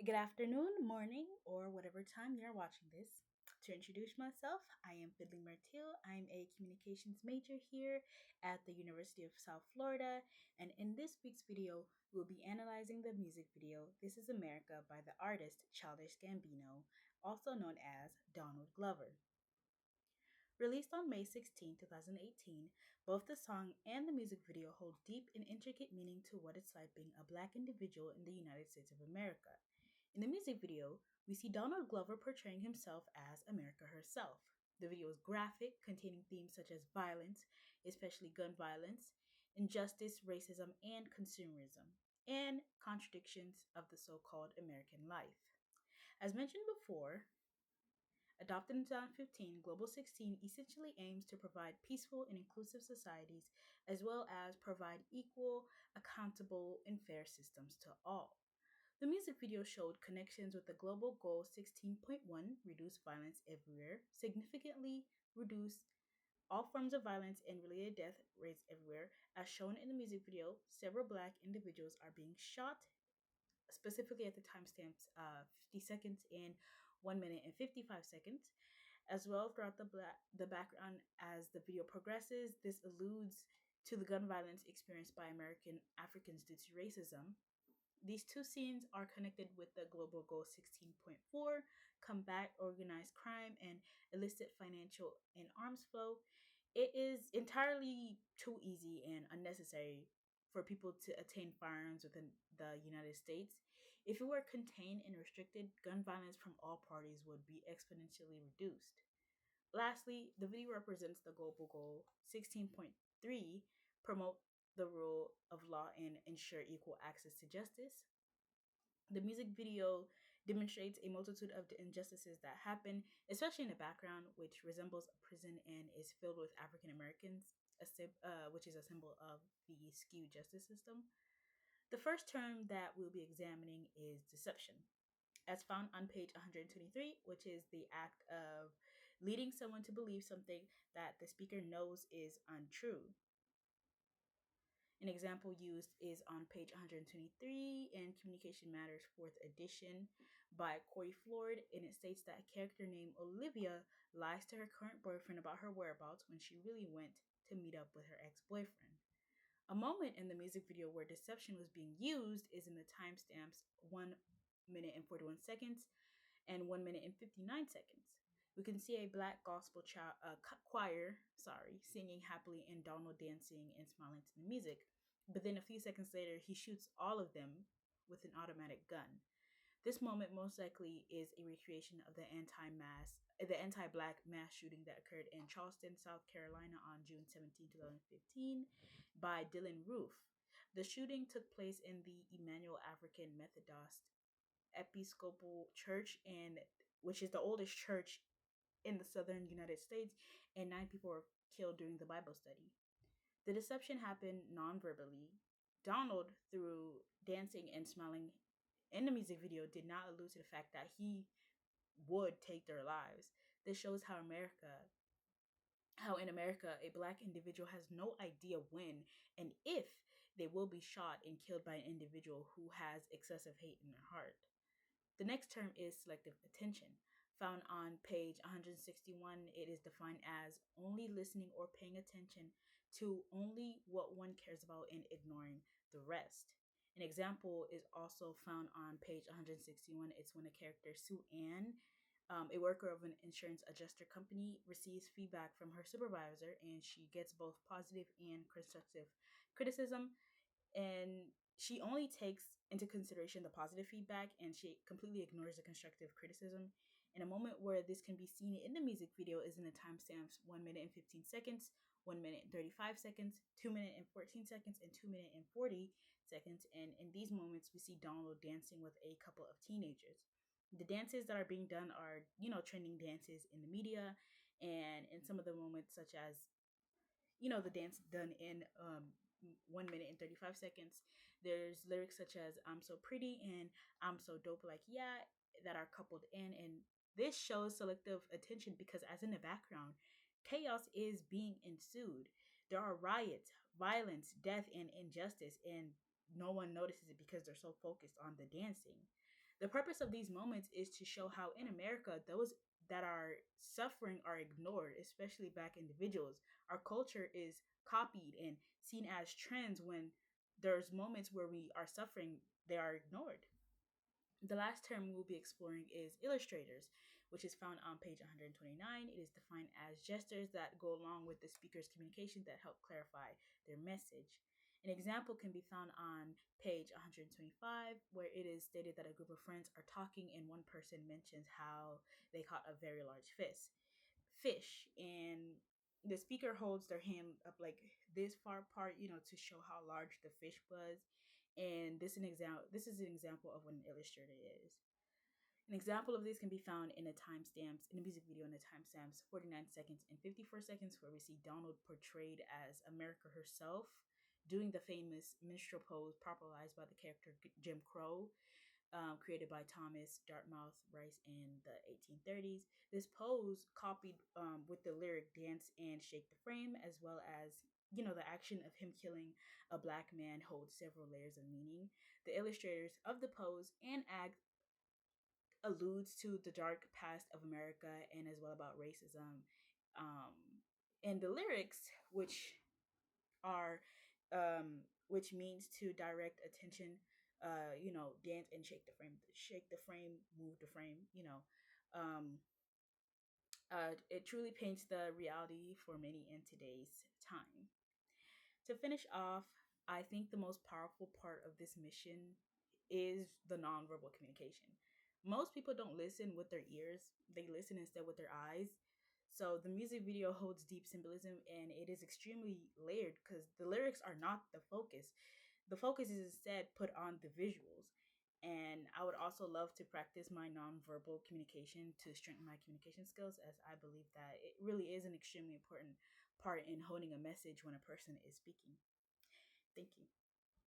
Good afternoon, morning, or whatever time you're watching this. To introduce myself, I am Fidley Martil. I'm a communications major here at the University of South Florida, and in this week's video, we'll be analyzing the music video This Is America by the artist Childish Gambino, also known as Donald Glover. Released on May 16, 2018, both the song and the music video hold deep and intricate meaning to what it's like being a Black individual in the United States of America. In the music video, we see Donald Glover portraying himself as America herself. The video is graphic, containing themes such as violence, especially gun violence, injustice, racism, and consumerism, and contradictions of the so called American life. As mentioned before, adopted in 2015, Global 16 essentially aims to provide peaceful and inclusive societies as well as provide equal, accountable, and fair systems to all. The music video showed connections with the Global Goal 16.1, reduce violence everywhere, significantly reduce all forms of violence and related death rates everywhere. As shown in the music video, several Black individuals are being shot, specifically at the timestamps 50 seconds and 1 minute and 55 seconds. As well, throughout the background as the video progresses, this alludes to the gun violence experienced by American Africans due to racism. These two scenes are connected with the Global Goal 16.4, combat organized crime and illicit financial and arms flow. It is entirely too easy and unnecessary for people to attain firearms within the United States. If it were contained and restricted, gun violence from all parties would be exponentially reduced. Lastly, the video represents the Global Goal 16.3, promote the rule of law and ensure equal access to justice. The music video demonstrates a multitude of the injustices that happen, especially in the background, which resembles a prison and is filled with African Americans, which is a symbol of the skewed justice system. The first term that we'll be examining is deception, as found on page 123, which is the act of leading someone to believe something that the speaker knows is untrue. An example used is on page 123 in Communication Matters 4th edition by Corey Floyd, and it states that a character named Olivia lies to her current boyfriend about her whereabouts when she really went to meet up with her ex-boyfriend. A moment in the music video where deception was being used is in the timestamps 1 minute and 41 seconds and 1 minute and 59 seconds. We can see a Black gospel choir, singing happily and Donald dancing and smiling to the music. But then a few seconds later, he shoots all of them with an automatic gun. This moment most likely is a recreation of the anti-black mass shooting that occurred in Charleston, South Carolina on June 17, 2015 by Dylan Roof. The shooting took place in the Emmanuel African Methodist Episcopal Church, and which is the oldest church in the southern United States, and 9 people were killed during the Bible study. The deception happened non-verbally. Donald, through dancing and smiling in the music video, did not allude to the fact that he would take their lives. This shows how in America a Black individual has no idea when and if they will be shot and killed by an individual who has excessive hate in their heart. The next term is selective attention. Found on page 161, it is defined as only listening or paying attention to only what one cares about and ignoring the rest. An example is also found on page 161. It's when the character Sue Ann, a worker of an insurance adjuster company, receives feedback from her supervisor, and she gets both positive and constructive criticism, and she only takes into consideration the positive feedback and she completely ignores the constructive criticism. And a moment where this can be seen in the music video is in the timestamps 1 minute and 15 seconds, 1 minute and 35 seconds, 2 minute and 14 seconds, and 2 minute and 40 seconds. And in these moments, we see Donald dancing with a couple of teenagers. The dances that are being done are, trending dances in the media, and in some of the moments, such as the dance done in 1 minute and 35 seconds. There's lyrics such as I'm so pretty and I'm so dope, like, yeah, that are coupled in. And this shows selective attention because, as in the background, chaos is being ensued. There are riots, violence, death, and injustice, and no one notices it because they're so focused on the dancing. The purpose of these moments is to show how in America, those that are suffering are ignored, especially Black individuals. Our culture is copied and seen as trends when there's moments where we are suffering, they are ignored. The last term we'll be exploring is illustrators, which is found on page 129. It is defined as gestures that go along with the speaker's communication that help clarify their message. An example can be found on page 125, where it is stated that a group of friends are talking and one person mentions how they caught a very large fish, and the speaker holds their hand up like this far apart, to show how large the fish was. And this is an example of what an illustrator is. An example of this can be found in the music video in the timestamps 49 seconds and 54 seconds, where we see Donald portrayed as America herself doing the famous minstrel pose popularized by the character Jim Crow, created by Thomas Dartmouth Rice in the 1830s. This pose copied with the lyric "Dance and Shake the Frame," as well as the action of him killing a Black man holds several layers of meaning. The illustrators of the pose and act alludes to the dark past of America and as well about racism. Um, and the lyrics, are which means to direct attention, dance and shake the frame, move the frame, um, it truly paints the reality for many in today's time. To finish off, I think the most powerful part of this mission is the nonverbal communication. Most people don't listen with their ears, they listen instead with their eyes. So the music video holds deep symbolism and it is extremely layered because the lyrics are not the focus. The focus is instead put on the visuals. And I would also love to practice my nonverbal communication to strengthen my communication skills, as I believe that it really is an extremely important part in honing a message when a person is speaking. Thank you.